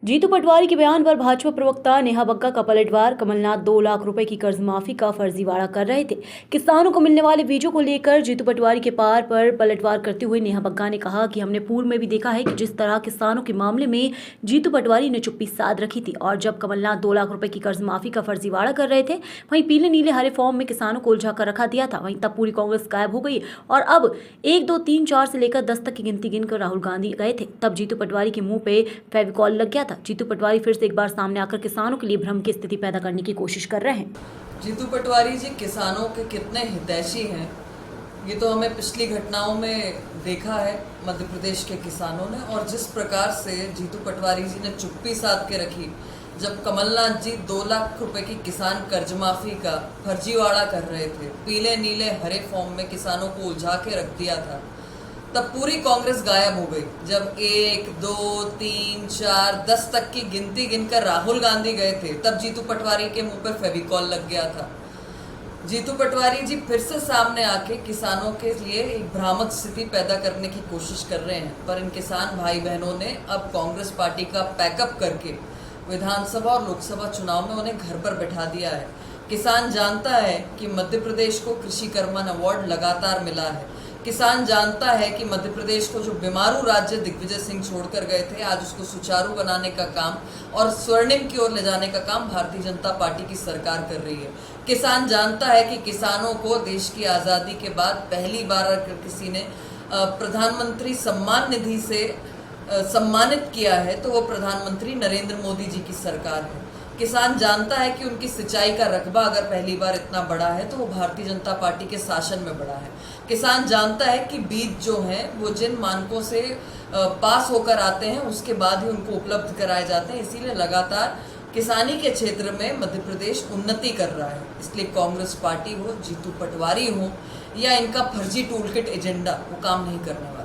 जीतू पटवारी के बयान पर भाजपा प्रवक्ता नेहा बग्गा का पलटवार। कमलनाथ 2 लाख रुपए की कर्ज माफी का फर्जीवाड़ा कर रहे थे। किसानों को मिलने वाले बीजों को लेकर जीतू पटवारी के पार पर पलटवार करते हुए नेहा बग्गा ने कहा कि हमने पूर्व में भी देखा है कि जिस तरह किसानों के मामले में जीतू पटवारी ने चुप्पी साध रखी थी और जब कमलनाथ 2 लाख रुपए की कर्ज माफी का फर्जीवाड़ा कर रहे थे वहीं पीले नीले हरे फॉर्म में किसानों को उलझा कर रखा दिया था। वहीं तब पूरी कांग्रेस गायब हो गई और अब 1 2 3 4 से लेकर 10 तक की गिनती गिनकर राहुल गांधी गए थे। तब जीतू पटवारी के मुंह पे फेविकॉल लग गया था। जीतू पटवारी फिर से एक बार सामने आकर किसानों के लिए भ्रम की स्थिति पैदा करने की कोशिश कर रहे हैं। जीतू पटवारी जी किसानों के कितने हितैषी हैं ये तो हमें पिछली घटनाओं में देखा है मध्य प्रदेश के किसानों ने। और जिस प्रकार से जीतू पटवारी जी ने चुप्पी साध के रखी जब कमलनाथ जी 2 लाख रुपए की किसान कर्ज माफी का फर्जीवाड़ा कर रहे थे, पीले नीले हरे फॉर्म में किसानों को उलझा के रख दिया था, तब पूरी कांग्रेस गायब हो गई। जब 1 2 3 4 10 तक की गिनती गिनकर राहुल गांधी गए थे तब जीतू पटवारी के मुंह पर फेविकॉल लग गया था। जीतू पटवारी जी फिर से सामने आके किसानों के लिए एक भ्रामक स्थिति पैदा करने की कोशिश कर रहे हैं। पर इन किसान भाई बहनों ने अब कांग्रेस पार्टी का पैकअप करके विधानसभा और लोकसभा चुनाव में उन्हें घर पर बैठा दिया है। किसान जानता है कि मध्य प्रदेश को कृषि कर्मण अवार्ड लगातार मिला है। किसान जानता है कि मध्य प्रदेश को जो बीमारू राज्य दिग्विजय सिंह छोड़कर गए थे, आज उसको सुचारू बनाने का काम और स्वर्णिम की ओर ले जाने का काम भारतीय जनता पार्टी की सरकार कर रही है। किसान जानता है कि किसानों को देश की आज़ादी के बाद पहली बार अगर किसी ने प्रधानमंत्री सम्मान निधि से सम्मानित किया है तो वो प्रधानमंत्री नरेंद्र मोदी जी की सरकार है। किसान जानता है कि उनकी सिंचाई का रकबा अगर पहली बार इतना बड़ा है तो वो भारतीय जनता पार्टी के शासन में बड़ा है। किसान जानता है कि बीज जो हैं वो जिन मानकों से पास होकर आते हैं उसके बाद ही उनको उपलब्ध कराए जाते हैं। इसीलिए लगातार किसानी के क्षेत्र में मध्य प्रदेश उन्नति कर रहा है। इसलिए कांग्रेस पार्टी हो, जीतू पटवारी हो या इनका फर्जी टूलकिट एजेंडा, वो काम नहीं करने वाला।